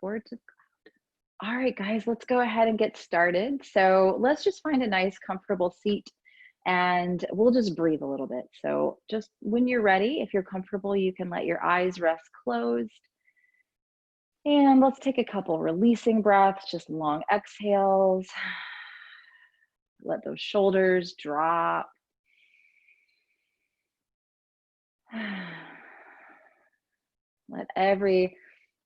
Record to. All right, guys, let's go ahead and get started. So let's just find a nice, comfortable seat and we'll just breathe a little bit. So just when you're ready, if you're comfortable, you can let your eyes rest closed. And let's take a couple releasing breaths, just long exhales. Let those shoulders drop. Let every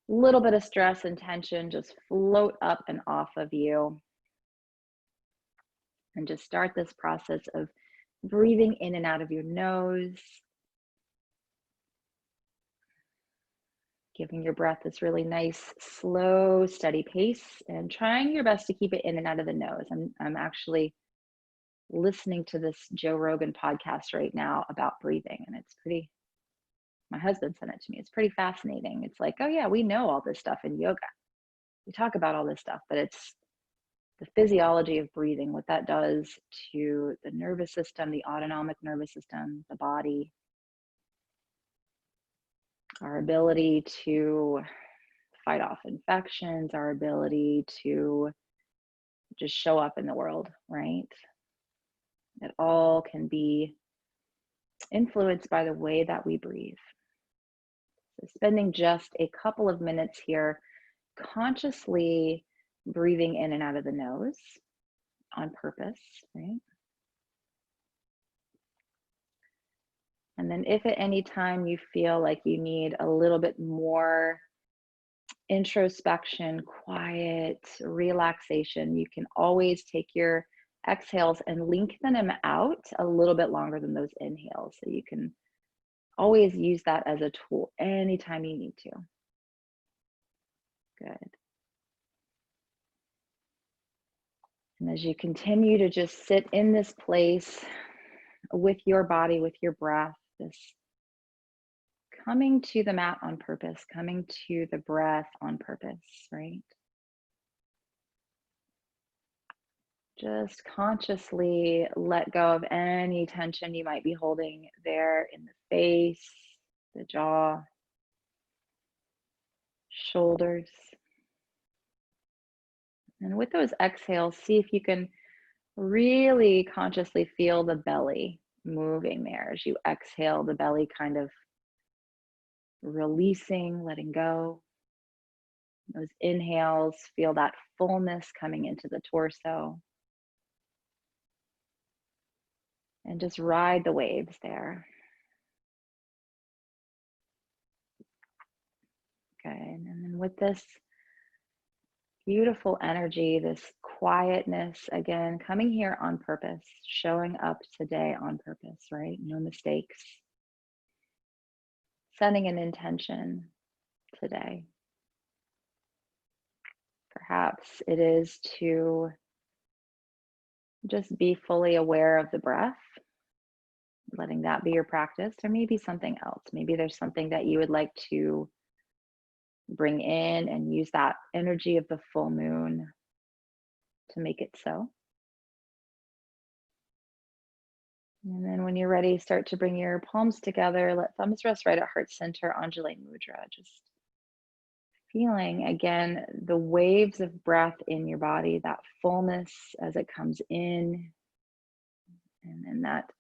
little bit of stress and tension just float up and off of you. And just start this process of breathing in and out of your nose. Giving your breath this really nice, slow, steady pace and trying your best to keep it in and out of the nose. I'm actually listening to this Joe Rogan podcast right now about breathing, and it's pretty, my husband sent it to me. It's pretty fascinating. It's like, oh yeah, we know all this stuff in yoga. We talk about all this stuff, but it's the physiology of breathing, what that does to the nervous system, the autonomic nervous system, the body, our ability to fight off infections, our ability to just show up in the world, right? It all can be influenced by the way that we breathe. So spending just a couple of minutes here consciously breathing in and out of the nose on purpose, right? And then if at any time you feel like you need a little bit more introspection, quiet, relaxation, you can always take your exhales and lengthen them out a little bit longer than those inhales. So you can always use that as a tool anytime you need to. Good. And as you continue to just sit in this place with your body, with your breath, this coming to the mat on purpose, coming to the breath on purpose, right? Just consciously let go of any tension you might be holding there in the face, the jaw, shoulders. And with those exhales, see if you can really consciously feel the belly moving there. As you exhale, the belly kind of releasing, letting go. Those inhales, feel that fullness coming into the torso. And just ride the waves there. Good. And then with this beautiful energy, this quietness, again, coming here on purpose, showing up today on purpose, right? No mistakes. Setting an intention today. Perhaps it is to just be fully aware of the breath, letting that be your practice, or maybe something else. Maybe there's something that you would like to bring in and use that energy of the full moon to make it so. And then when you're ready, start to bring your palms together. Let thumbs rest right at heart center, Anjali Mudra. Just feeling, again, the waves of breath in your body, that fullness as it comes in, and then that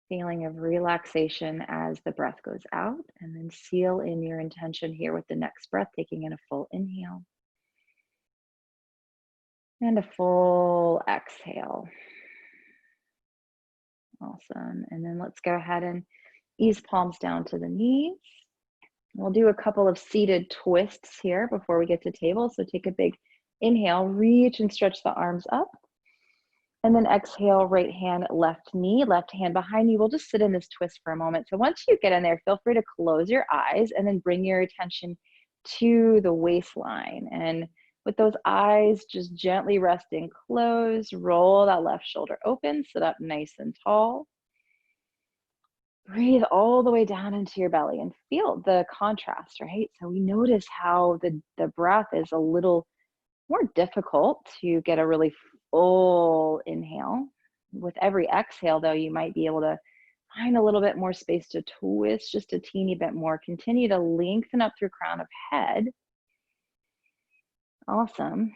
feeling of relaxation as the breath goes out. And then seal in your intention here with the next breath, taking in a full inhale and a full exhale. Awesome. And then let's go ahead and ease palms down to the knees. We'll do a couple of seated twists here before we get to table. So take a big inhale, reach and stretch the arms up. And then exhale, right hand, left knee, left hand behind you. We'll just sit in this twist for a moment. So once you get in there, feel free to close your eyes and then bring your attention to the waistline. And with those eyes just gently resting closed, roll that left shoulder open, sit up nice and tall. Breathe all the way down into your belly and feel the contrast, right? So we notice how the breath is a little more difficult to get a really full inhale. With every exhale, though, you might be able to find a little bit more space to twist just a teeny bit more. Continue to lengthen up through crown of head. Awesome.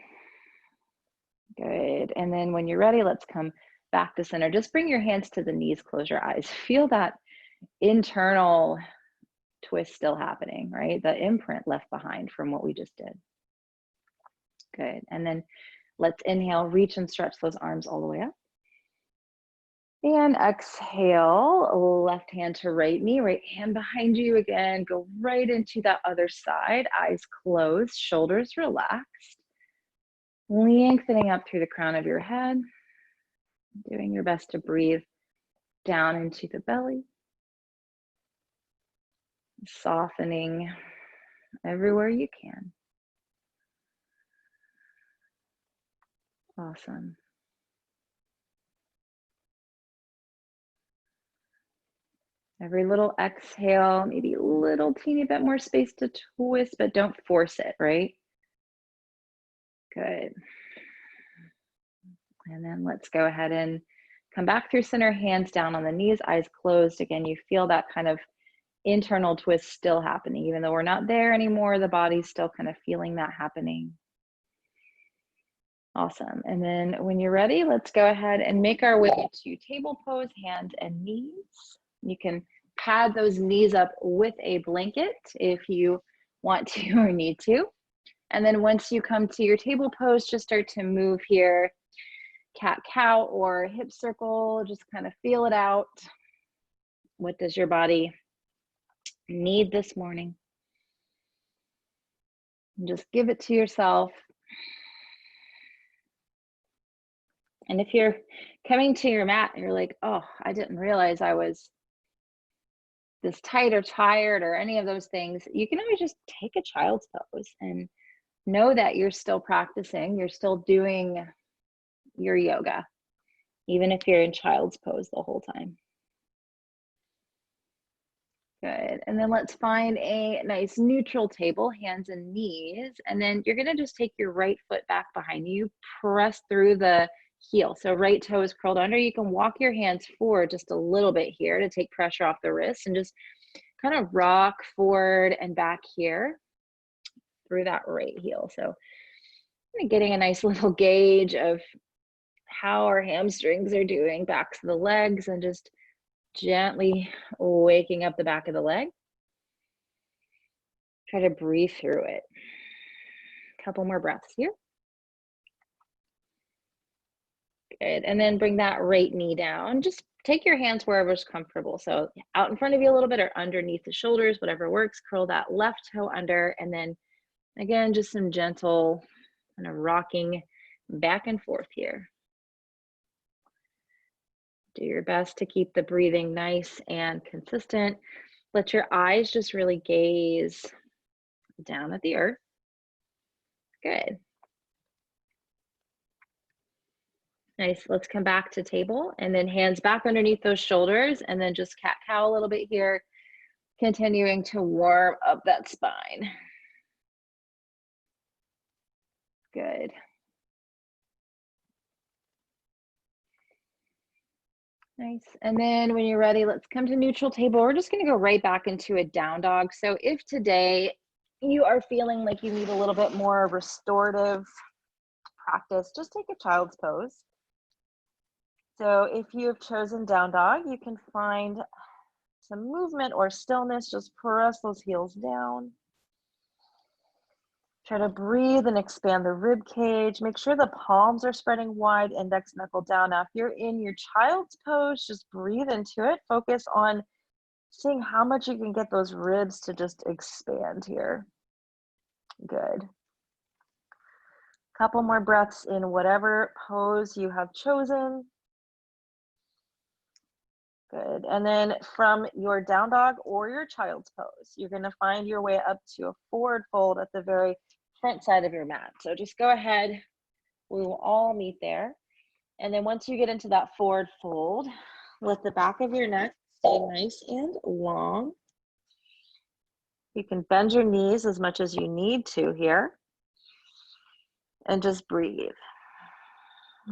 Good. And then when you're ready, let's come back to center. Just bring your hands to the knees, close your eyes. Feel that internal twist still happening, right? The imprint left behind from what we just did. Good. And then let's inhale, reach and stretch those arms all the way up. And exhale, left hand to right knee, right hand behind you again. Go right into that other side, eyes closed, shoulders relaxed. Lengthening up through the crown of your head. Doing your best to breathe down into the belly. Softening everywhere you can. Awesome. Every little exhale, maybe a little teeny bit more space to twist, but don't force it, right? Good. And then let's go ahead and come back through center, hands down on the knees, eyes closed. Again, you feel that kind of internal twist still happening. Even though we're not there anymore, the body's still kind of feeling that happening. Awesome. And then when you're ready, let's go ahead and make our way to table pose, hands and knees. You can pad those knees up with a blanket if you want to or need to. And then once you come to your table pose, just start to move here, cat-cow or hip circle, just kind of feel it out. What does your body need this morning? And just give it to yourself. And if you're coming to your mat and you're like, oh, I didn't realize I was this tight or tired or any of those things, you can always just take a child's pose and know that you're still practicing, you're still doing your yoga, even if you're in child's pose the whole time. Good. And then let's find a nice neutral table, hands and knees. And then you're going to just take your right foot back behind you, press through the heel. So right toe is curled under. You can walk your hands forward just a little bit here to take pressure off the wrists and just kind of rock forward and back here through that right heel. So getting a nice little gauge of how our hamstrings are doing, backs of the legs, and just gently waking up the back of the leg. Try to breathe through it. A couple more breaths here. Good. And then bring that right knee down. Just take your hands wherever's comfortable. So out in front of you a little bit or underneath the shoulders, whatever works. Curl that left toe under. And then again, just some gentle kind of rocking back and forth here. Do your best to keep the breathing nice and consistent. Let your eyes just really gaze down at the earth. Good. Nice. Let's come back to table and then hands back underneath those shoulders and then just cat-cow a little bit here, continuing to warm up that spine. Good. Nice. And then when you're ready, let's come to neutral table. We're just going to go right back into a down dog. So if today you are feeling like you need a little bit more restorative practice, just take a child's pose. So if you have chosen down dog, you can find some movement or stillness. Just press those heels down. Try to breathe and expand the rib cage. Make sure the palms are spreading wide, index knuckle down. Now, if you're in your child's pose, just breathe into it. Focus on seeing how much you can get those ribs to just expand here. Good. Couple more breaths in whatever pose you have chosen. Good. And then from your down dog or your child's pose, you're going to find your way up to a forward fold at the very front side of your mat. So just go ahead. We will all meet there. And then once you get into that forward fold, let the back of your neck stay nice and long. You can bend your knees as much as you need to here. And just breathe.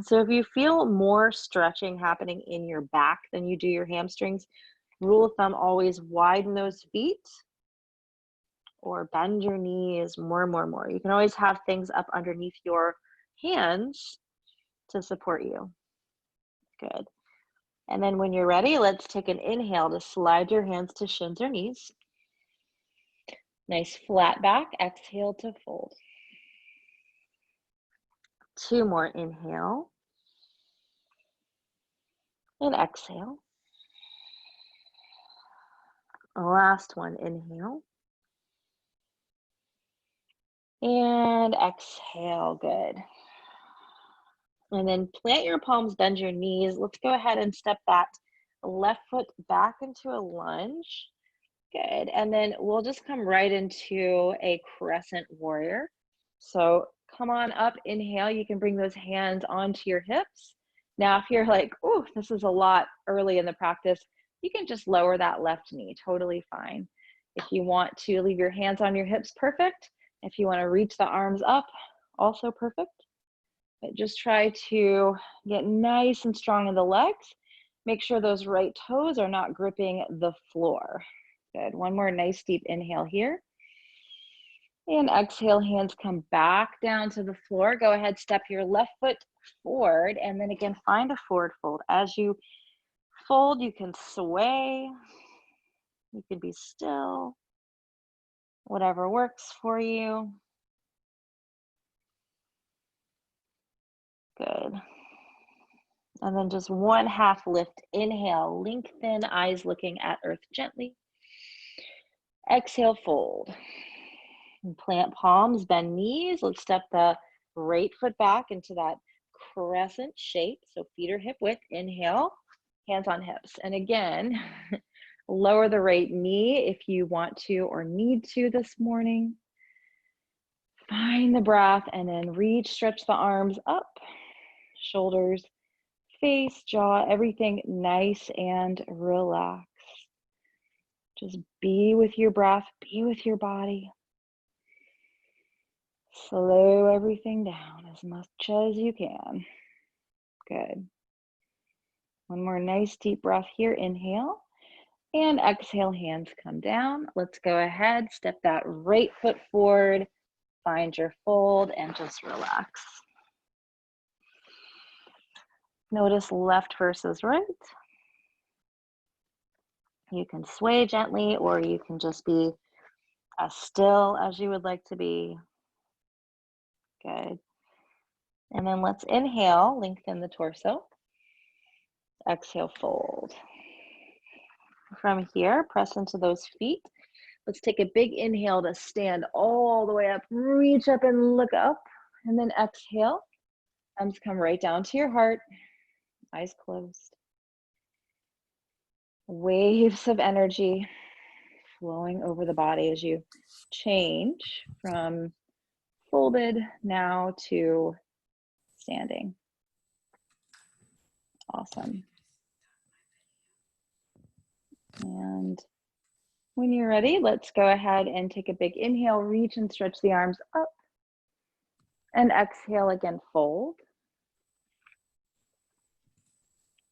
So if you feel more stretching happening in your back than you do your hamstrings, rule of thumb, always widen those feet or bend your knees more. You can always have things up underneath your hands to support you. Good. And then when you're ready, let's take an inhale to slide your hands to shins or knees. Nice flat back. Exhale to fold. 2 more. Inhale. And exhale. Last one. Inhale. And exhale. Good. And then plant your palms, bend your knees. Let's go ahead and step that left foot back into a lunge. Good. And then we'll just come right into a crescent warrior. So come on up, inhale. You can bring those hands onto your hips. Now, if you're like, oh, this is a lot early in the practice, you can just lower that left knee, totally fine. If you want to leave your hands on your hips, perfect. If you want to reach the arms up, also perfect. But just try to get nice and strong in the legs. Make sure those right toes are not gripping the floor. Good. One more nice deep inhale here. And exhale, hands come back down to the floor. Go ahead, step your left foot forward, and then again, find a forward fold. As you fold, you can sway. You can be still. Whatever works for you. Good. And then just one half lift. Inhale, lengthen, eyes looking at earth gently. Exhale, fold. And plant palms, bend knees. Let's step the right foot back into that crescent shape. So feet are hip width. Inhale, hands on hips. And again, lower the right knee if you want to or need to this morning. Find the breath and then reach, stretch the arms up, shoulders, face, jaw, everything nice and relaxed. Just be with your breath, be with your body. Slow everything down as much as you can. Good. One more nice deep breath here. Inhale and exhale, hands come down. Let's go ahead, step that right foot forward, find your fold and just relax. Notice left versus right. You can sway gently or you can just be as still as you would like to be. Good. And then let's inhale, lengthen the torso. Exhale, fold. From here, press into those feet. Let's take a big inhale to stand all the way up. Reach up and look up. And then exhale. Arms come right down to your heart. Eyes closed. Waves of energy flowing over the body as you change from folded now to standing. Awesome. And when you're ready, let's go ahead and take a big inhale, reach and stretch the arms up. And exhale again, fold.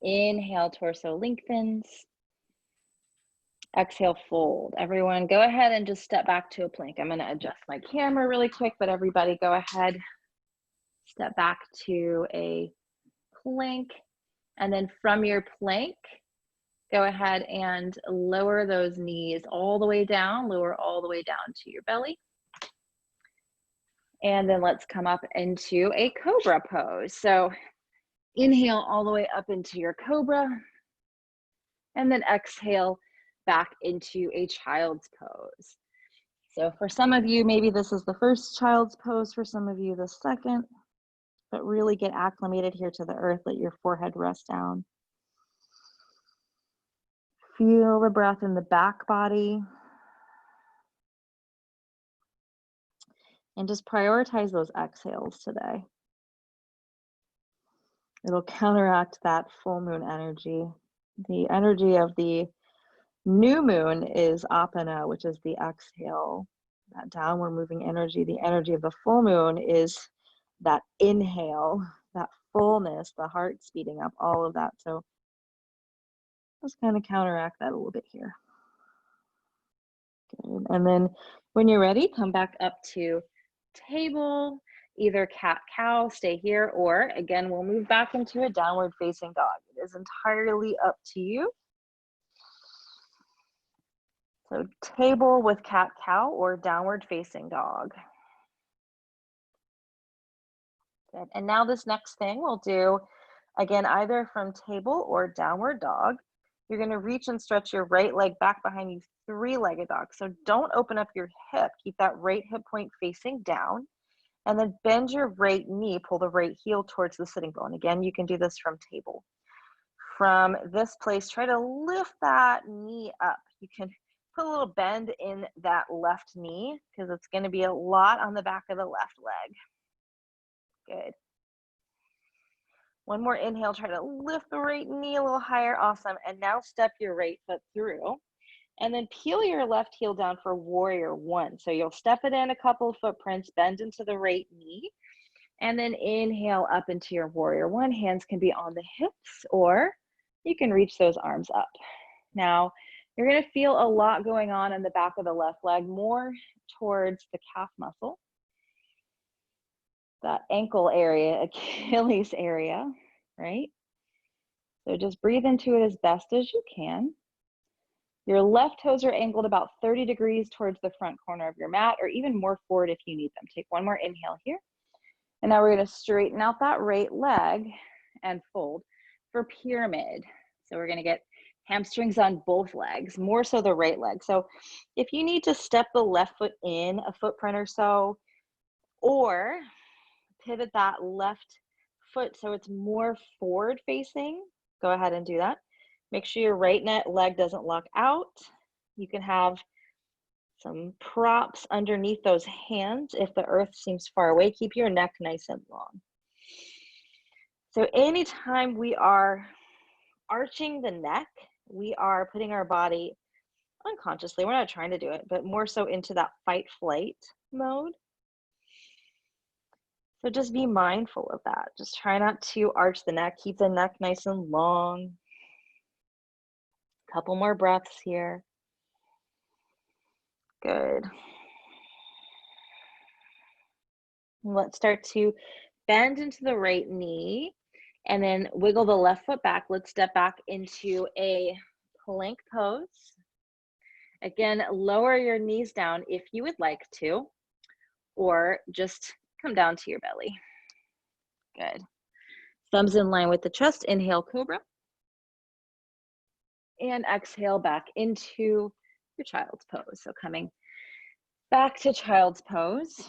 Inhale, torso lengthens. Exhale, fold. Everyone go ahead and just step back to a plank. I'm gonna adjust my camera really quick, but everybody go ahead, step back to a plank. And then from your plank, go ahead and lower those knees all the way down, lower all the way down to your belly. And then let's come up into a cobra pose. So inhale all the way up into your cobra, and then exhale back into a child's pose. So for some of you, maybe this is the first child's pose, for some of you the second, but really get acclimated here to the earth. Let your forehead rest down. Feel the breath in the back body. And just prioritize those exhales today. It'll counteract that full moon energy. The energy of the new moon is apana, which is the exhale, that downward moving energy. The energy of the full moon is that inhale, that fullness, the heart speeding up, all of that. So let's kind of counteract that a little bit here. Good. And then When you're ready, come back up to table, either cat-cow, stay here, or again, we'll move back into a downward facing dog. It is entirely up to you. So table with cat-cow or downward facing dog. Good. And now this next thing we'll do, again, either from table or downward dog. You're going to reach and stretch your right leg back behind you, three-legged dog. So don't open up your hip. Keep that right hip point facing down. And then bend your right knee, pull the right heel towards the sitting bone. Again, you can do this from table. From this place, try to lift that knee up. You can put a little bend in that left knee because it's going to be a lot on the back of the left leg. Good. One more inhale, try to lift the right knee a little higher. Awesome. And now step your right foot through. And then peel your left heel down for warrior one. So you'll step it in a couple of footprints, bend into the right knee, and then inhale up into your warrior one. Hands can be on the hips, or you can reach those arms up. Now, you're going to feel a lot going on in the back of the left leg, more towards the calf muscle, that ankle area, Achilles area, right? So just breathe into it as best as you can. Your left toes are angled about 30 degrees towards the front corner of your mat, or even more forward if you need them. Take one more inhale here. And now we're going to straighten out that right leg and fold for pyramid. So we're going to get hamstrings on both legs, more so the right leg. So if you need to step the left foot in a footprint or so, or pivot that left foot so it's more forward facing, go ahead and do that. Make sure your right leg doesn't lock out. You can have some props underneath those hands. If the earth seems far away, keep your neck nice and long. So anytime we are arching the neck, we are putting our body unconsciously, we're not trying to do it, but more so into that fight flight mode. So just be mindful of that. Just try not to arch the neck. Keep the neck nice and long. Couple more breaths here. Good. Let's start to bend into the right knee and then wiggle the left foot back. Let's step back into a plank pose. Again, lower your knees down if you would like to, or just come down to your belly. Good. Thumbs in line with the chest. Inhale, cobra. And exhale back into your child's pose. So coming back to child's pose.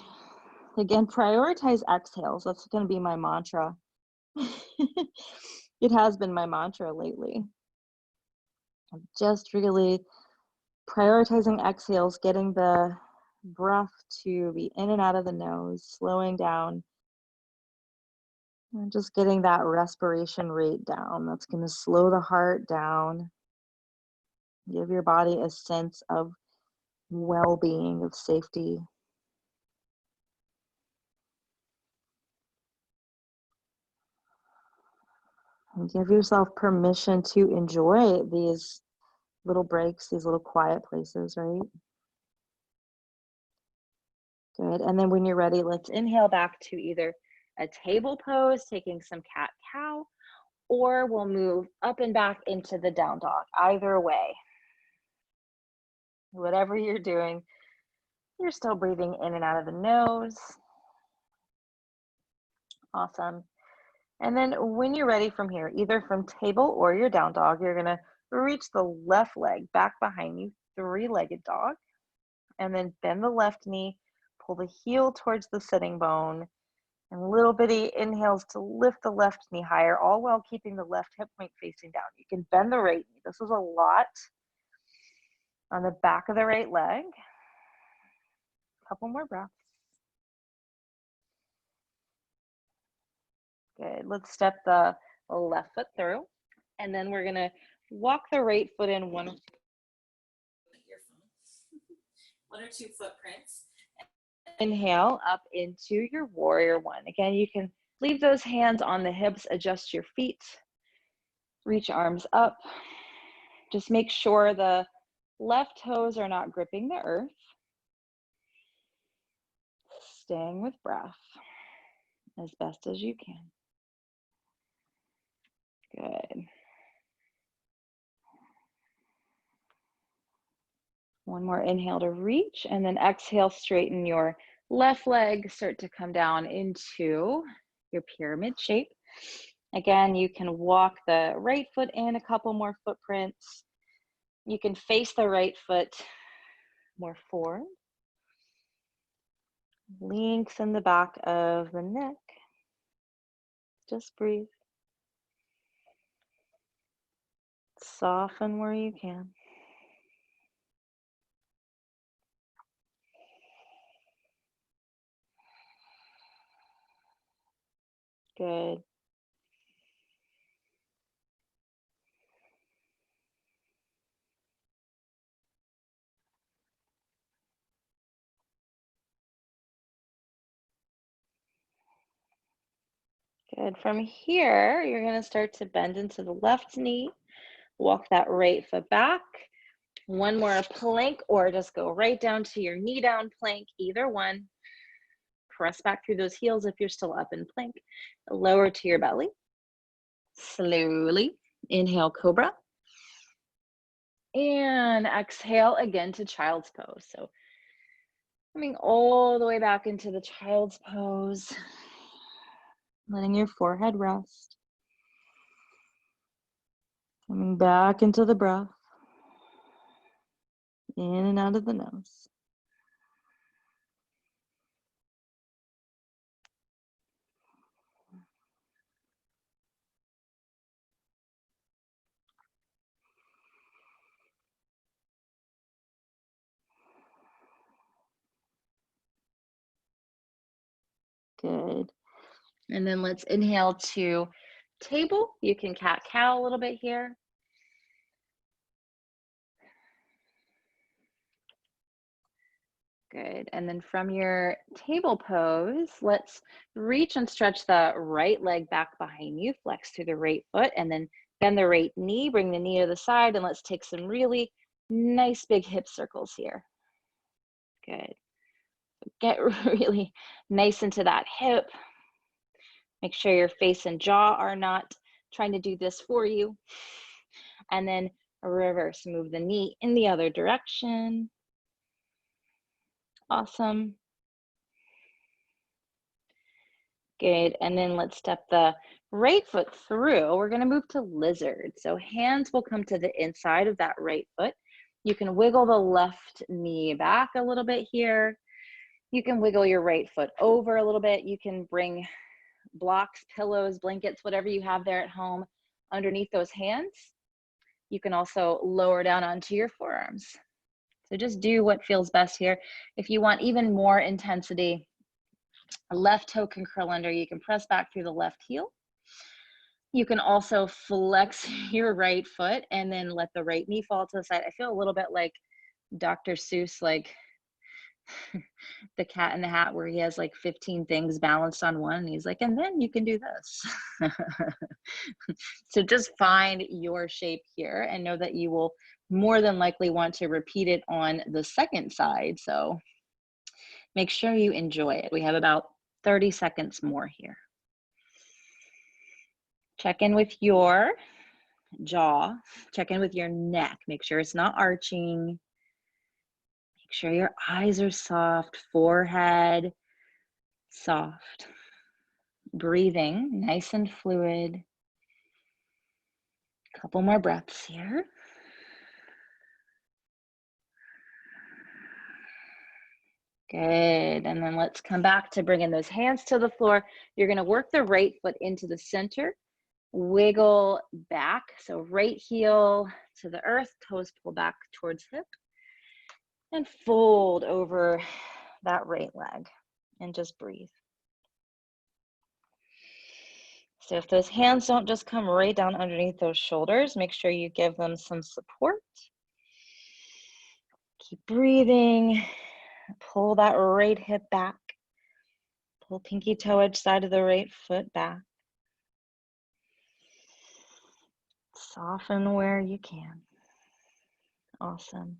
Again, prioritize exhales. That's going to be my mantra. It has been my mantra lately. I'm just really prioritizing exhales, getting the breath to be in and out of the nose, slowing down, and just getting that respiration rate down. That's going to slow the heart down, give your body a sense of well-being, of safety. And give yourself permission to enjoy these little breaks, these little quiet places, right? Good. And then when you're ready, let's inhale back to either a table pose, taking some cat-cow, or we'll move up and back into the down dog. Either way, whatever you're doing, you're still breathing in and out of the nose. Awesome. And then when you're ready from here, either from table or your down dog, you're going to reach the left leg back behind you, three-legged dog, and then bend the left knee, pull the heel towards the sitting bone, and little bitty inhales to lift the left knee higher, all while keeping the left hip point facing down. You can bend the right knee. This is a lot on the back of the right leg. A couple more breaths. Good. Let's step the left foot through, and then we're gonna walk the right foot in one or two footprints. Inhale up into your warrior one. Again, you can leave those hands on the hips, adjust your feet, reach arms up. Just make sure the left toes are not gripping the earth. staying with breath as best as you can. Good. One more inhale to reach, and then exhale, straighten your left leg, start to come down into your pyramid shape. Again, you can walk the right foot in a couple more footprints. You can face the right foot more forward. Lengthen the back of the neck. Just breathe. Soften where you can. Good. Good. From here, you're going to start to bend into the left knee. Walk that right foot back. One more plank, or just go right down to your knee down plank, either one. Press back through those heels if you're still up in plank. Lower to your belly. Slowly inhale, cobra. And exhale again to child's pose. So coming all the way back into the child's pose. Letting your forehead rest. Coming back into the breath. In and out of the nose. Good. And then let's inhale to table. You can cat-cow a little bit here. Good. And then from your table pose, let's reach and stretch the right leg back behind you. Flex through the right foot and then bend the right knee. Bring the knee to the side and let's take some really nice big hip circles here. Good. Get really nice into that hip. Make sure your face and jaw are not trying to do this for you. And then reverse, move the knee in the other direction. Awesome. Good. And then let's step the right foot through. We're going to move to lizard. So hands will come to the inside of that right foot. You can wiggle the left knee back a little bit here. You can wiggle your right foot over a little bit. You can bring blocks, pillows, blankets, whatever you have there at home underneath those hands. You can also lower down onto your forearms. So just do what feels best here. If you want even more intensity, a left toe can curl under. You can press back through the left heel. You can also flex your right foot and then let the right knee fall to the side. I feel a little bit like Dr. Seuss, like the Cat in the Hat, where he has like 15 things balanced on one. And he's like, and then you can do this. So just find your shape here and know that you will more than likely want to repeat it on the second side. So make sure you enjoy it. We have about 30 seconds more here. Check in with your jaw. Check in with your neck. Make sure it's not arching. Make sure your eyes are soft, forehead soft. Breathing nice and fluid. Couple more breaths here. Good. And then let's come back to bringing those hands to the floor. You're going to work the right foot into the center. Wiggle back. So right heel to the earth, toes pull back towards hip. And fold over that right leg. And just breathe. So if those hands don't just come right down underneath those shoulders, make sure you give them some support. Keep breathing. Pull that right hip back. Pull pinky toe edge side of the right foot back. Soften where you can. Awesome.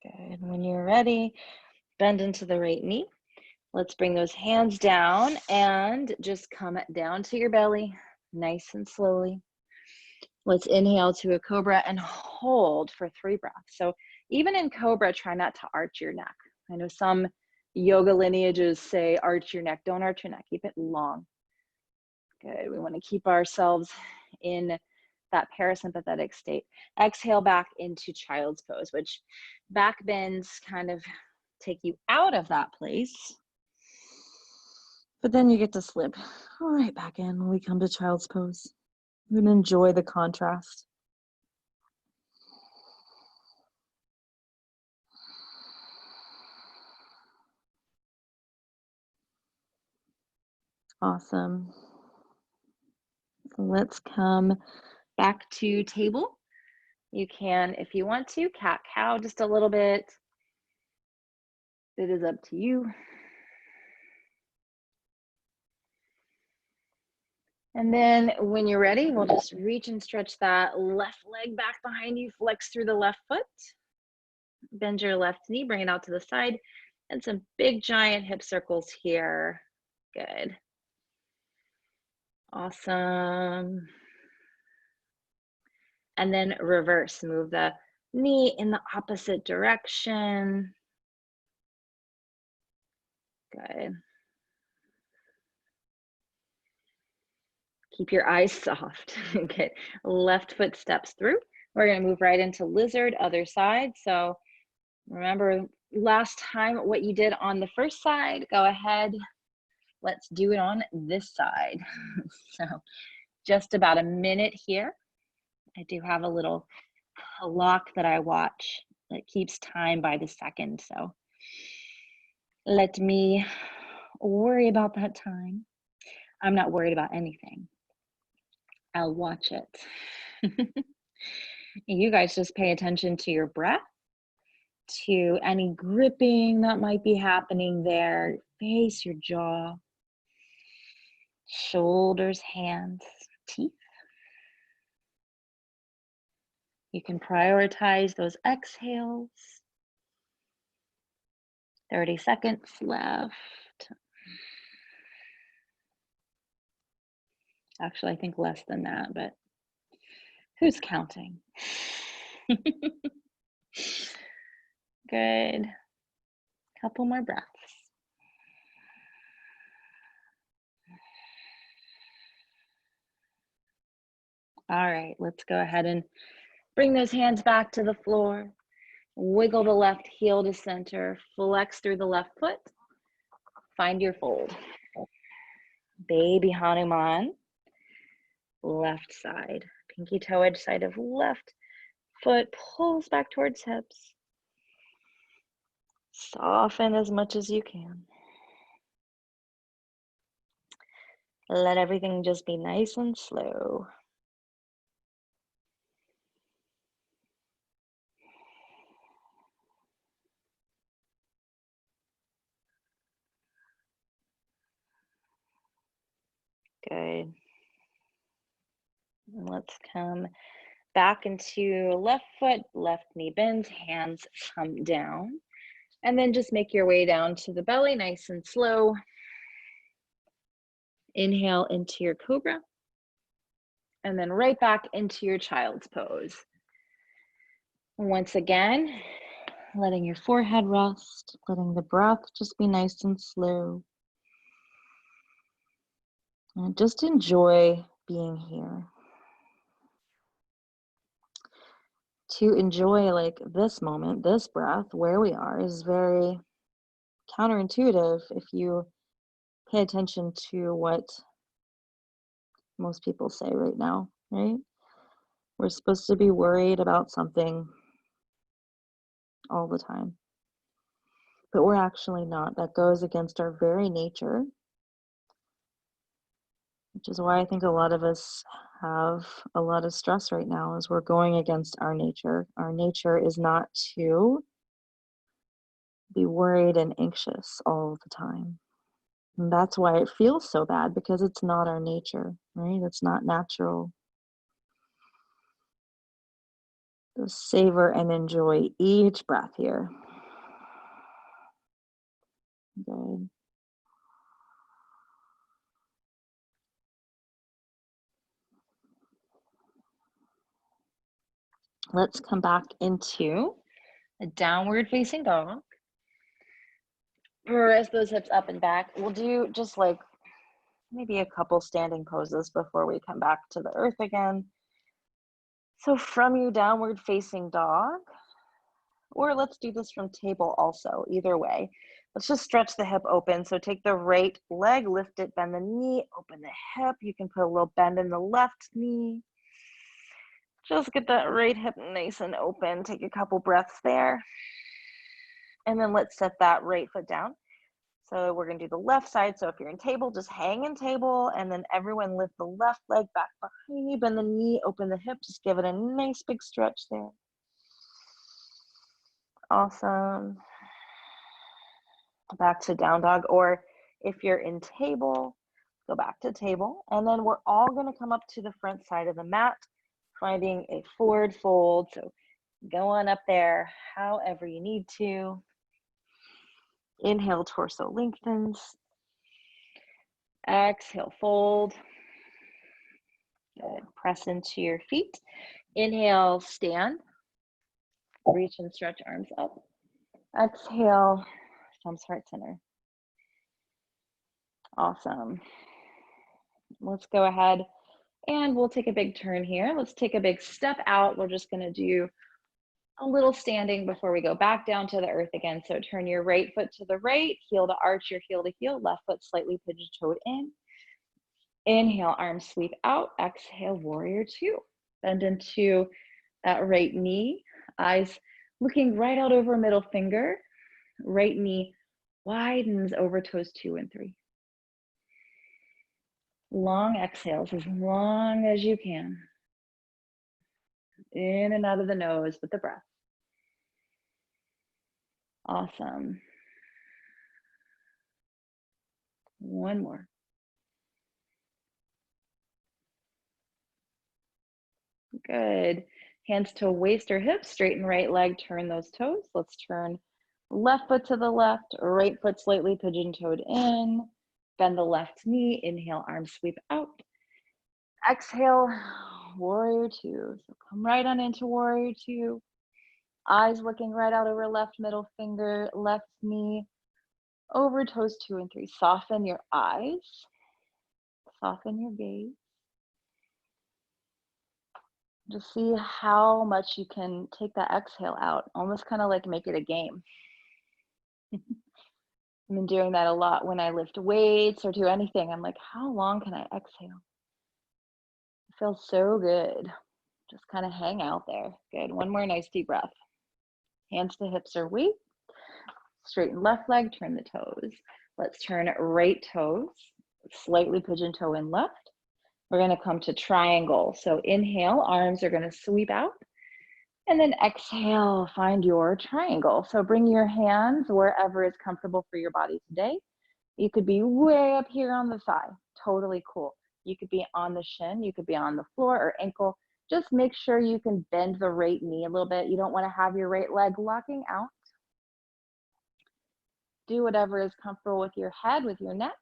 Good. When you're ready, bend into the right knee. Let's bring those hands down and just come down to your belly, nice and slowly. Let's inhale to a cobra and hold for 3 breaths. So even in cobra, try not to arch your neck. I know some yoga lineages say arch your neck. Don't arch your neck. Keep it long. Good. We want to keep ourselves in that parasympathetic state. Exhale back into child's pose, which back bends kind of take you out of that place. But then you get to slip right back in when we come to child's pose. And enjoy the contrast. Awesome. Let's come back to table. You can, if you want to, cat-cow just a little bit. It is up to you. And then when you're ready, we'll just reach and stretch that left leg back behind you, flex through the left foot. Bend your left knee, bring it out to the side, and some big giant hip circles here. Good. Awesome. And then reverse, move the knee in the opposite direction. Good. Keep your eyes soft. Good. Left foot steps through. We're going to move right into lizard, other side. So remember last time what you did on the first side, go ahead. Let's do it on this side. So just about a minute here. I do have a little clock that I watch that keeps time by the second. So let me worry about that time. I'm not worried about anything. I'll watch it. You guys just pay attention to your breath, to any gripping that might be happening there. Face your jaw, shoulders, hands, teeth. You can prioritize those exhales. 30 seconds left. Actually, I think less than that, but who's counting? Good. Couple more breaths. All right, let's go ahead and bring those hands back to the floor. Wiggle the left heel to center. Flex through the left foot. Find your fold. Baby Hanuman. Left side. Pinky toe edge side of left foot pulls back towards hips. Soften as much as you can. Let everything just be nice and slow. Good. And let's come back into left foot, left knee bends, hands come down. And then just make your way down to the belly, nice and slow. Inhale into your cobra. And then right back into your child's pose. Once again, letting your forehead rest, letting the breath just be nice and slow. And just enjoy being here. To enjoy like this moment, this breath, where we are, is very counterintuitive if you pay attention to what most people say right now, right? We're supposed to be worried about something all the time, but we're actually not. That goes against our very nature, which is why I think a lot of us have a lot of stress right now, is we're going against our nature. Our nature is not to be worried and anxious all the time. And that's why it feels so bad, because it's not our nature, right? It's not natural. Just savor and enjoy each breath here. Good. Let's come back into a downward facing dog. Press those hips up and back. We'll do just like maybe a couple standing poses before we come back to the earth again. So from your downward facing dog, or let's do this from table also, either way. Let's just stretch the hip open. So take the right leg, lift it, bend the knee, open the hip. You can put a little bend in the left knee. Just get that right hip nice and open. Take a couple breaths there. And then let's set that right foot down. So we're gonna do the left side. So if you're in table, just hang in table, and then everyone lift the left leg back behind you, bend the knee, open the hip, just give it a nice big stretch there. Awesome. Back to down dog, or if you're in table, go back to table, and then we're all gonna come up to the front side of the mat, finding a forward fold. So go on up there however you need to. Inhale, torso lengthens. Exhale, fold. Good. Press into your feet. Inhale, stand. Reach and stretch arms up. Exhale, thumbs heart center. Awesome. Let's go ahead and we'll take a big turn here. Let's take a big step out. We're just going to do a little standing before we go back down to the earth again. So turn your right foot to the right, heel to arch, your heel to heel, left foot slightly pigeon-toed in. Inhale, arms sweep out. Exhale, warrior two. Bend into that right knee, eyes looking right out over middle finger. Right knee widens over toes 2 and 3. Long exhales, as long as you can. In and out of the nose with the breath. Awesome. One more. Good. Hands to waist or hips, straighten right leg, turn those toes. Let's turn left foot to the left, right foot slightly pigeon-toed in. Bend the left knee, inhale, arms sweep out. Exhale, warrior two. So come right on into warrior two. Eyes looking right out over left middle finger, left knee, over toes 2 and 3. Soften your eyes, soften your gaze. Just see how much you can take that exhale out, almost kind of like make it a game. I've been doing that a lot when I lift weights or do anything. I'm like, how long can I exhale? It feels so good. Just kind of hang out there. Good. One more nice deep breath. Hands to hips or weight. Straighten left leg, turn the toes. Let's turn right toes, slightly pigeon toe in left. We're going to come to triangle. So inhale, arms are going to sweep out. And then exhale, find your triangle. So bring your hands wherever is comfortable for your body today. You could be way up here on the thigh. Totally cool. You could be on the shin. You could be on the floor or ankle. Just make sure you can bend the right knee a little bit. You don't want to have your right leg locking out. Do whatever is comfortable with your head, with your neck.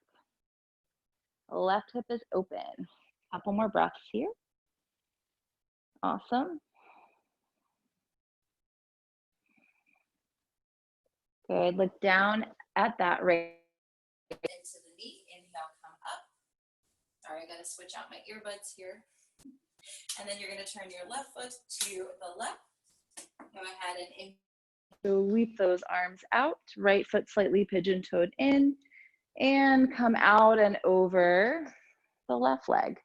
Left hip is open. Couple more breaths here. Awesome. Good. Look down at that right into the knee. Inhale, come up. Sorry, I got to switch out my earbuds here. And then you're going to turn your left foot to the left. Go ahead and sweep those arms out. Right foot slightly pigeon-toed in. And come out and over the left leg.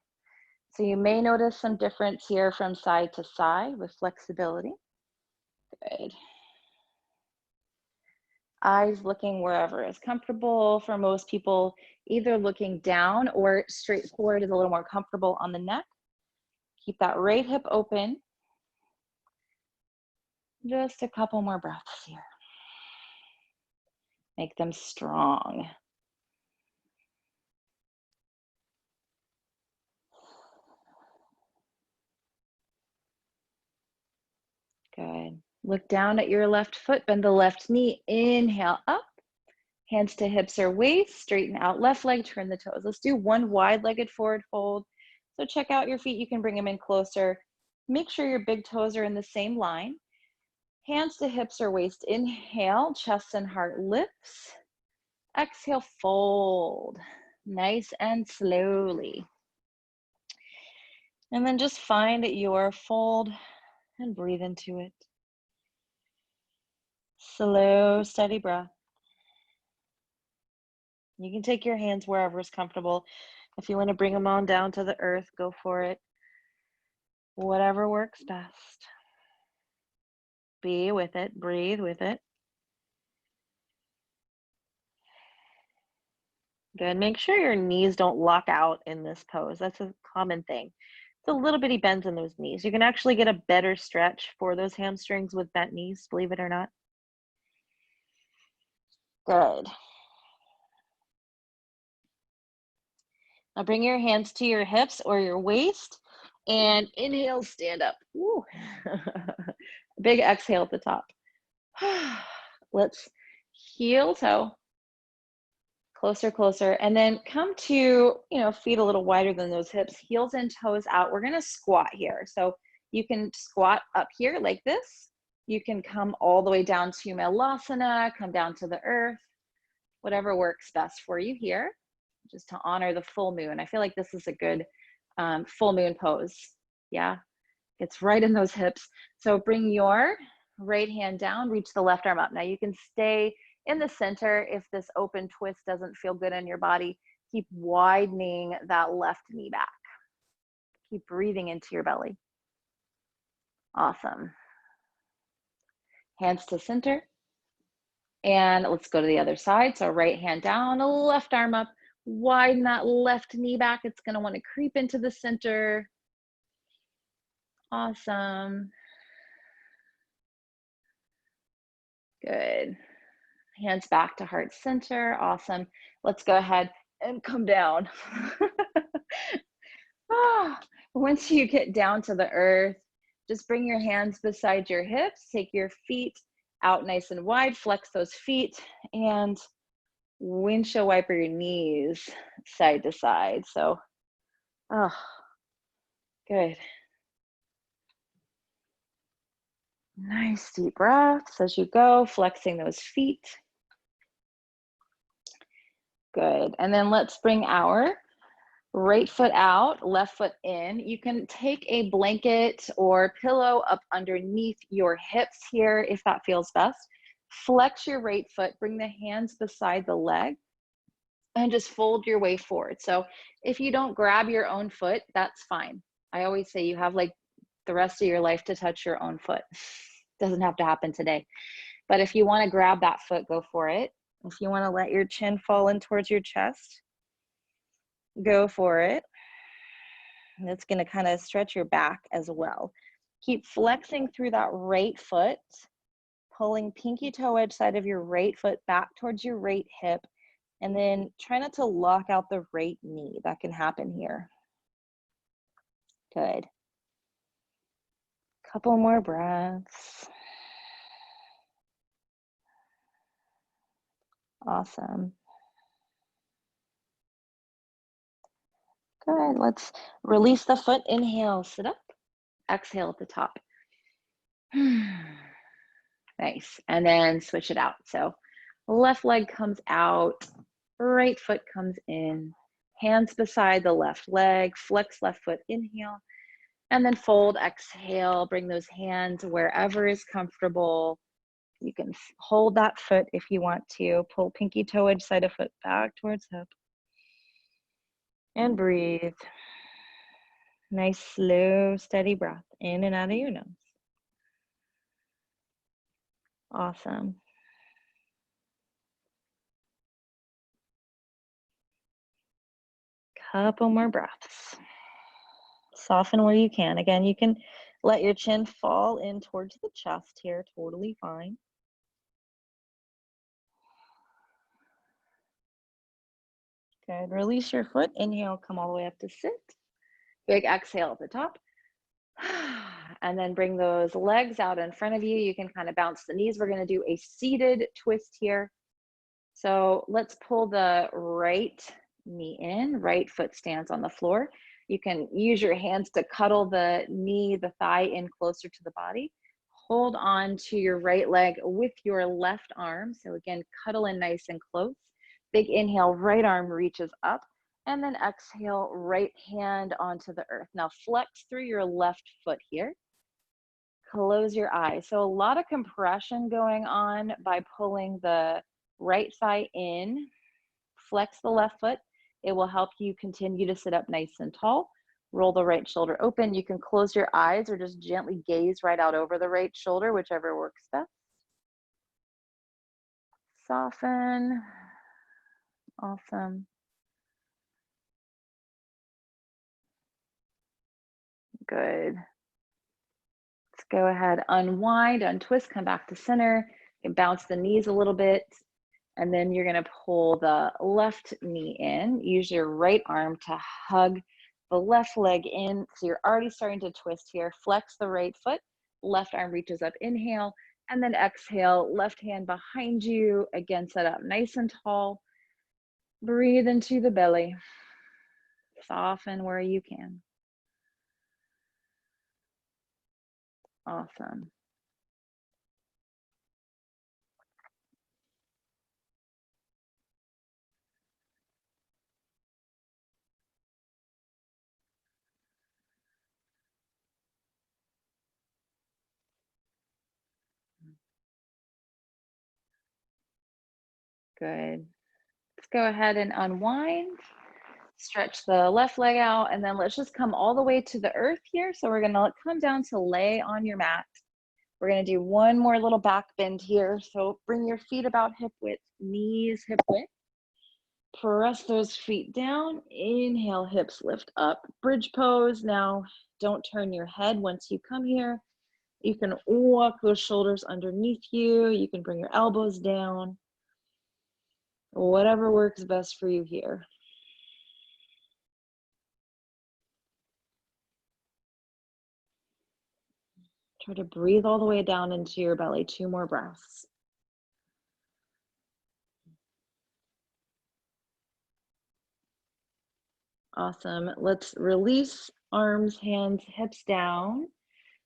So you may notice some difference here from side to side with flexibility. Good. Eyes looking wherever is comfortable. For most people, either looking down or straight forward is a little more comfortable on the neck. Keep that right hip open. Just a couple more breaths here. Make them strong. Good. Look down at your left foot, bend the left knee, inhale up, hands to hips or waist, straighten out left leg, turn the toes. Let's do one wide-legged forward fold. So check out your feet, you can bring them in closer. Make sure your big toes are in the same line. Hands to hips or waist, inhale, chest and heart lifts. Exhale, fold, nice and slowly. And then just find your fold and breathe into it. Slow, steady breath. You can take your hands wherever is comfortable. If you want to bring them on down to the earth, go for it. Whatever works best. Be with it, breathe with it. Good. Make sure your knees don't lock out in this pose. That's a common thing. It's a little bitty bends in those knees. You can actually get a better stretch for those hamstrings with bent knees, believe it or not. Good. Now bring your hands to your hips or your waist and inhale, stand up. Woo. Big exhale at the top. Let's heel toe. Closer, closer. And then come to, feet a little wider than those hips, heels and toes out. We're going to squat here. So you can squat up here like this. You can come all the way down to Malasana, come down to the earth, whatever works best for you here, just to honor the full moon. I feel like this is a good full moon pose. Yeah, it's right in those hips. So bring your right hand down, reach the left arm up. Now you can stay in the center if this open twist doesn't feel good in your body. Keep widening that left knee back. Keep breathing into your belly. Awesome. Hands to center. And let's go to the other side. So right hand down, left arm up. Widen that left knee back. It's going to want to creep into the center. Awesome. Good. Hands back to heart center. Awesome. Let's go ahead and come down. Once you get down to the earth, just bring your hands beside your hips. Take your feet out nice and wide. Flex those feet and windshield wiper your knees side to side. So, good. Nice deep breaths as you go, flexing those feet. Good. And then let's bring our right foot out, left foot in. You can take a blanket or pillow up underneath your hips here if that feels best. Flex your right foot, bring the hands beside the leg, and just fold your way forward. So if you don't grab your own foot, that's fine. I always say you have like the rest of your life to touch your own foot. Doesn't have to happen today. But if you want to grab that foot, go for it. If you want to let your chin fall in towards your chest, go for it. And it's going to kind of stretch your back as well. Keep flexing through that right foot, pulling pinky toe edge side of your right foot back towards your right hip, and then try not to lock out the right knee. That can happen here. Good. Couple more breaths. Awesome. Good. Let's release the foot. Inhale, sit up. Exhale at the top. Nice. And then switch it out. So left leg comes out, right foot comes in, hands beside the left leg, flex left foot, inhale, and then fold, exhale, bring those hands wherever is comfortable. You can hold that foot if you want to. Pull pinky toe edge side of foot back towards hip. And breathe. Nice, slow, steady breath in and out of your nose. Awesome. Couple more breaths. Soften where you can. Again, you can let your chin fall in towards the chest here, totally fine. Good. Release your foot. Inhale, come all the way up to sit. Big exhale at the top. And then bring those legs out in front of you. You can kind of bounce the knees. We're going to do a seated twist here. So let's pull the right knee in, right foot stands on the floor. You can use your hands to cuddle the knee, the thigh in closer to the body. Hold on to your right leg with your left arm. So again, cuddle in nice and close. Big inhale, right arm reaches up. And then exhale, right hand onto the earth. Now flex through your left foot here. Close your eyes. So a lot of compression going on by pulling the right thigh in. Flex the left foot. It will help you continue to sit up nice and tall. Roll the right shoulder open. You can close your eyes or just gently gaze right out over the right shoulder, whichever works best. Soften. Awesome. Good. Let's go ahead, unwind, untwist, come back to center. You can bounce the knees a little bit. And then you're going to pull the left knee in. Use your right arm to hug the left leg in. So you're already starting to twist here. Flex the right foot. Left arm reaches up. Inhale. And then exhale. Left hand behind you. Again, set up nice and tall. Breathe into the belly. Soften where you can. Awesome. Good. Let's go ahead and unwind. Stretch the left leg out, and then let's just come all the way to the earth here. So we're gonna come down to lay on your mat. We're gonna do one more little back bend here. So bring your feet about hip width, knees hip width. Press those feet down. Inhale, hips lift up. Bridge pose. Now, don't turn your head once you come here. You can walk those shoulders underneath you. You can bring your elbows down. Whatever works best for you here. Try to breathe all the way down into your belly. 2 more breaths. Awesome. Let's release arms, hands, hips down.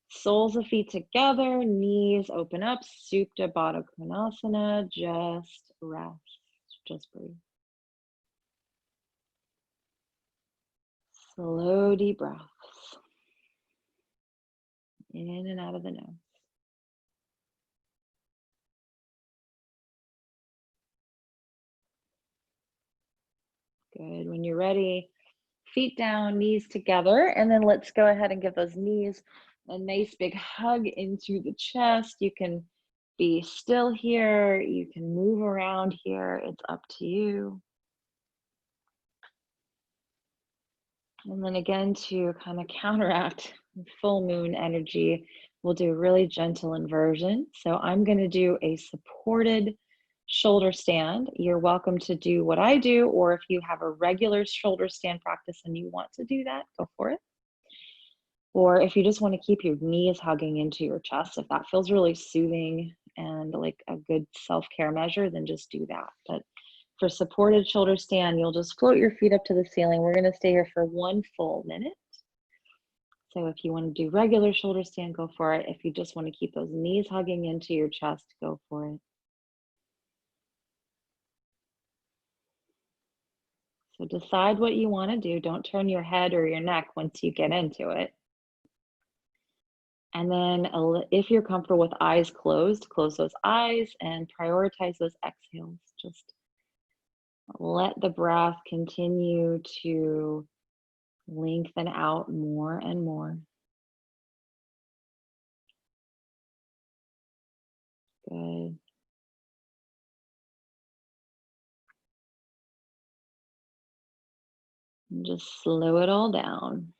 Soles of feet together, knees open up. Supta Baddha Konasana. Just rest. Just breathe. Slow, deep breaths. In and out of the nose. Good. When you're ready, feet down, knees together, and then let's go ahead and give those knees a nice big hug into the chest. You can be still here. You can move around here. It's up to you. And then again, to kind of counteract full moon energy, we'll do a really gentle inversion. So I'm going to do a supported shoulder stand. You're welcome to do what I do, or if you have a regular shoulder stand practice and you want to do that, go for it. Or if you just want to keep your knees hugging into your chest, if that feels really soothing and like a good self-care measure, then just do that. But for supported shoulder stand, you'll just float your feet up to the ceiling. We're going to stay here for 1 full minute. So if you want to do regular shoulder stand, go for it. If you just want to keep those knees hugging into your chest, go for it. So decide what you want to do. Don't turn your head or your neck once you get into it. And then if you're comfortable with eyes closed, close those eyes and prioritize those exhales. Just let the breath continue to lengthen out more and more. Good. And just slow it all down.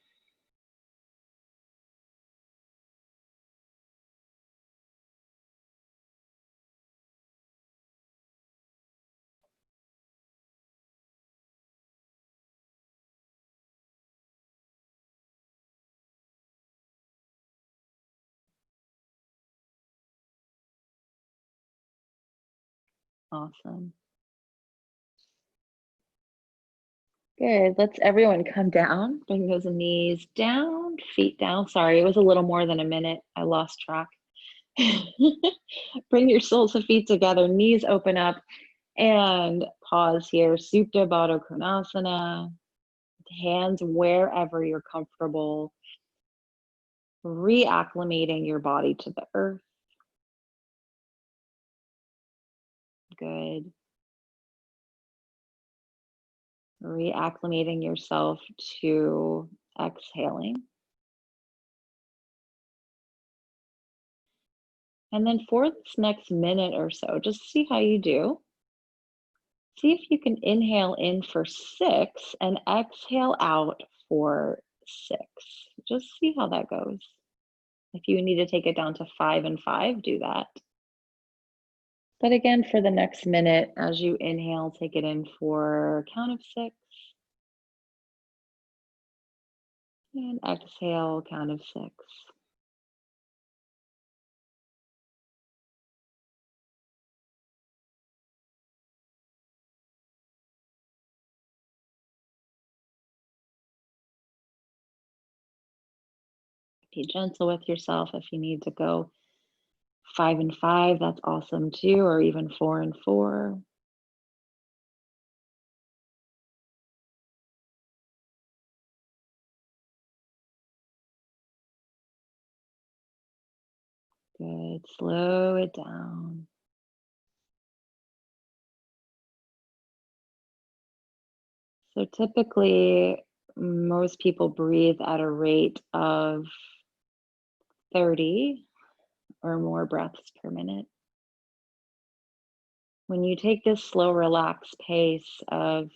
Awesome. Good. Let's everyone come down. Bring those knees down, feet down. Sorry, it was a little more than a minute. I lost track. Bring your soles and feet together, knees open up, and pause here. Supta Baddha Konasana. Hands wherever you're comfortable. Reacclimating your body to the earth. Good. Reacclimating yourself to exhaling. And then for this next minute or so, just see how you do. See if you can inhale in for 6 and exhale out for 6. Just see how that goes. If you need to take it down to 5 and 5, do that. But again, for the next minute, as you inhale, take it in for count of 6. And exhale, count of 6. Be gentle with yourself. If you need to go 5 and 5, that's awesome too, or even 4 and 4. Good. Slow it down. So typically, most people breathe at a rate of 30 or more breaths per minute. When you take this slow, relaxed pace of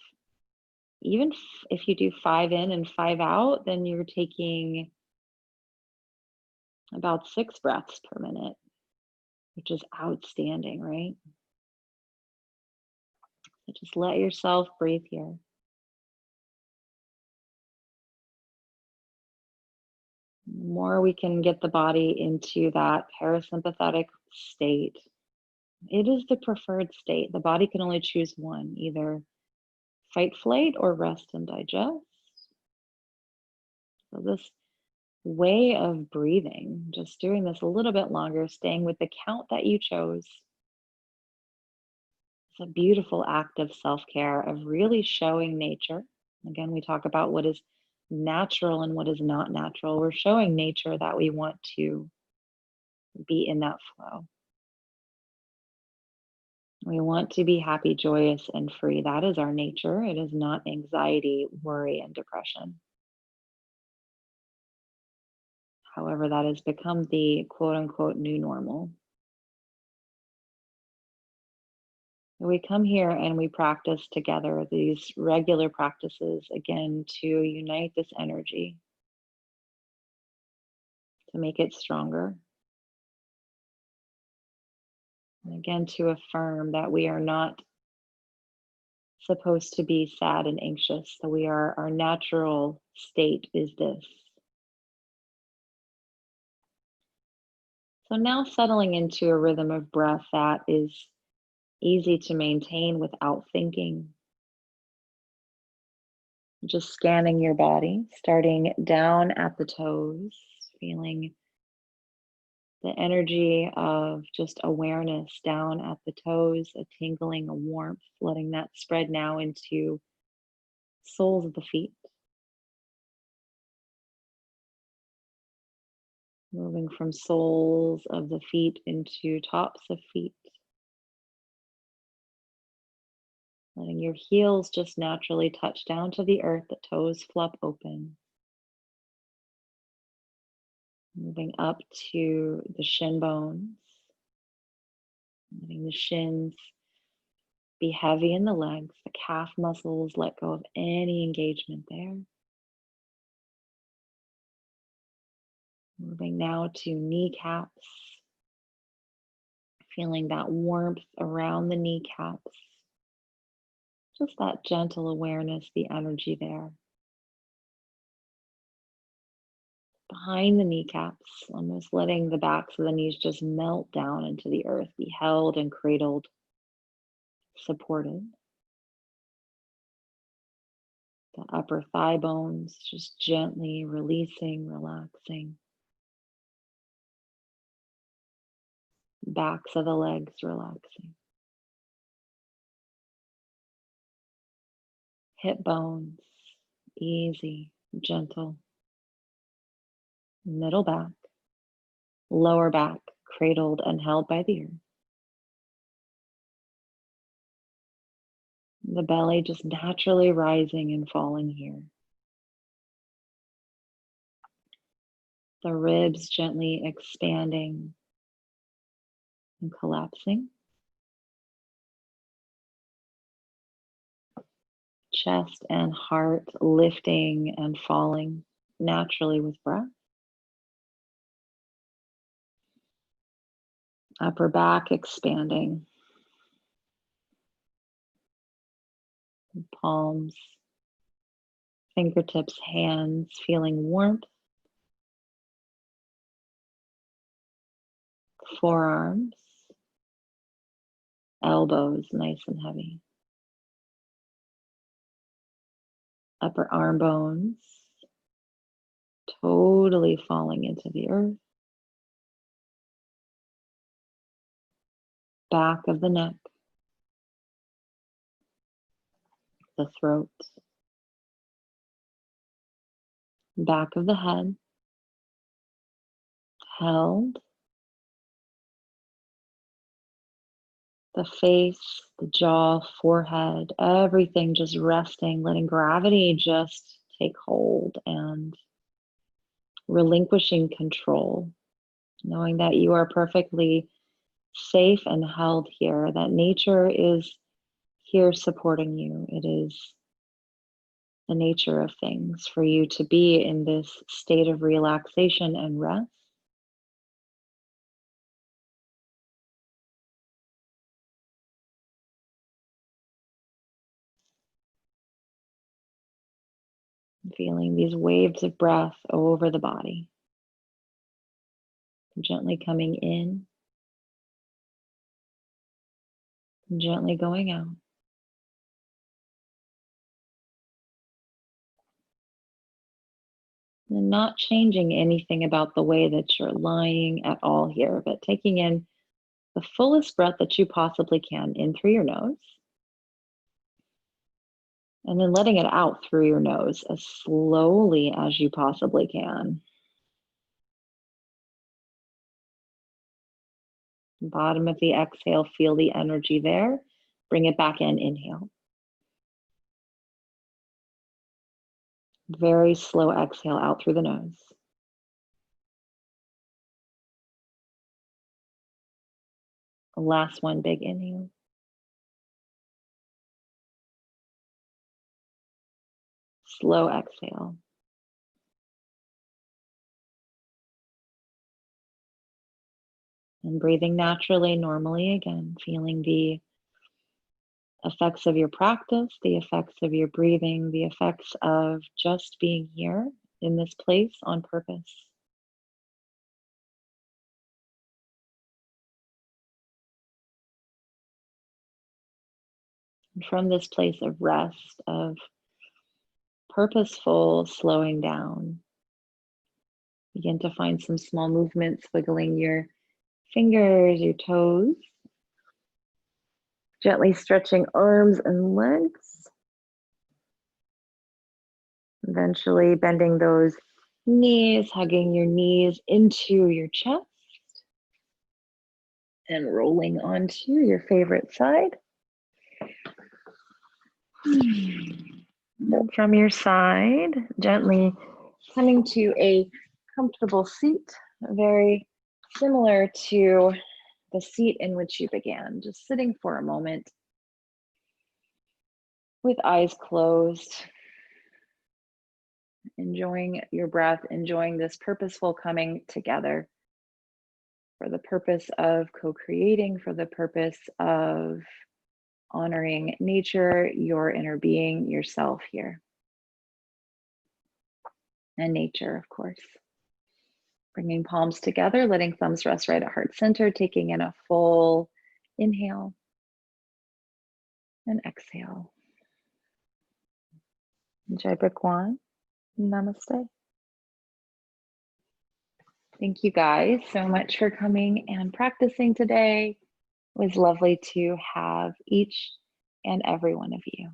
even if you do 5 in and 5 out, then you're taking about 6 breaths per minute, which is outstanding, right? So just let yourself breathe here. The more we can get the body into that parasympathetic state, it is the preferred state. The body can only choose one, either fight, flight, or rest and digest. So this way of breathing, just doing this a little bit longer, staying with the count that you chose, it's a beautiful act of self-care, of really showing nature. Again, we talk about what is natural and what is not natural. We're showing nature that we want to be in that flow. We want to be happy, joyous, and free. That is our nature. It is not anxiety, worry, and depression. However, that has become the quote unquote new normal. We come here and we practice together these regular practices again to unite this energy, to make it stronger. And again, to affirm that we are not supposed to be sad and anxious, that our natural state is this. So now settling into a rhythm of breath that is easy to maintain without thinking. Just scanning your body, starting down at the toes, feeling the energy of just awareness down at the toes, a tingling, a warmth, letting that spread now into soles of the feet. Moving from soles of the feet into tops of feet. Letting your heels just naturally touch down to the earth, the toes flop open. Moving up to the shin bones. Letting the shins be heavy in the legs, the calf muscles, let go of any engagement there. Moving now to kneecaps, feeling that warmth around the kneecaps. Just that gentle awareness, the energy there. Behind the kneecaps, almost letting the backs of the knees just melt down into the earth, be held and cradled. supported. The upper thigh bones just gently releasing, relaxing. Backs of the legs relaxing. Hip bones, easy, gentle. Middle back, lower back, cradled and held by the earth. The belly just naturally rising and falling here. The ribs gently expanding and collapsing. Chest and heart lifting and falling naturally with breath. Upper back expanding. Palms, fingertips, hands feeling warmth. Forearms, elbows nice and heavy. Upper arm bones totally falling into the earth. Back of the neck, the throat, back of the head, held. The face, the jaw, forehead, everything just resting, letting gravity just take hold and relinquishing control, knowing that you are perfectly safe and held here, that nature is here supporting you. It is the nature of things for you to be in this state of relaxation and rest. Feeling these waves of breath over the body, gently coming in, gently going out. And not changing anything about the way that you're lying at all here, but taking in the fullest breath that you possibly can in through your nose. And then letting it out through your nose as slowly as you possibly can. Bottom of the exhale, feel the energy there. Bring it back in, inhale. Very slow exhale out through the nose. Last one, big inhale. Slow exhale. And breathing naturally, normally again, feeling the effects of your practice, the effects of your breathing, the effects of just being here in this place on purpose. And from this place of rest, of purposeful slowing down, begin to find some small movements, wiggling your fingers, your toes, gently stretching arms and legs. Eventually bending those knees, hugging your knees into your chest and rolling onto your favorite side. And from your side, gently coming to a comfortable seat, very similar to the seat in which you began, just sitting for a moment with eyes closed, enjoying your breath, enjoying this purposeful coming together for the purpose of co-creating, for the purpose of honoring nature, your inner being, yourself here. And nature, of course. Bringing palms together, letting thumbs rest right at heart center, taking in a full inhale. and exhale. Jai Bhagwan. Namaste. Thank you guys so much for coming and practicing today. It was lovely to have each and every one of you.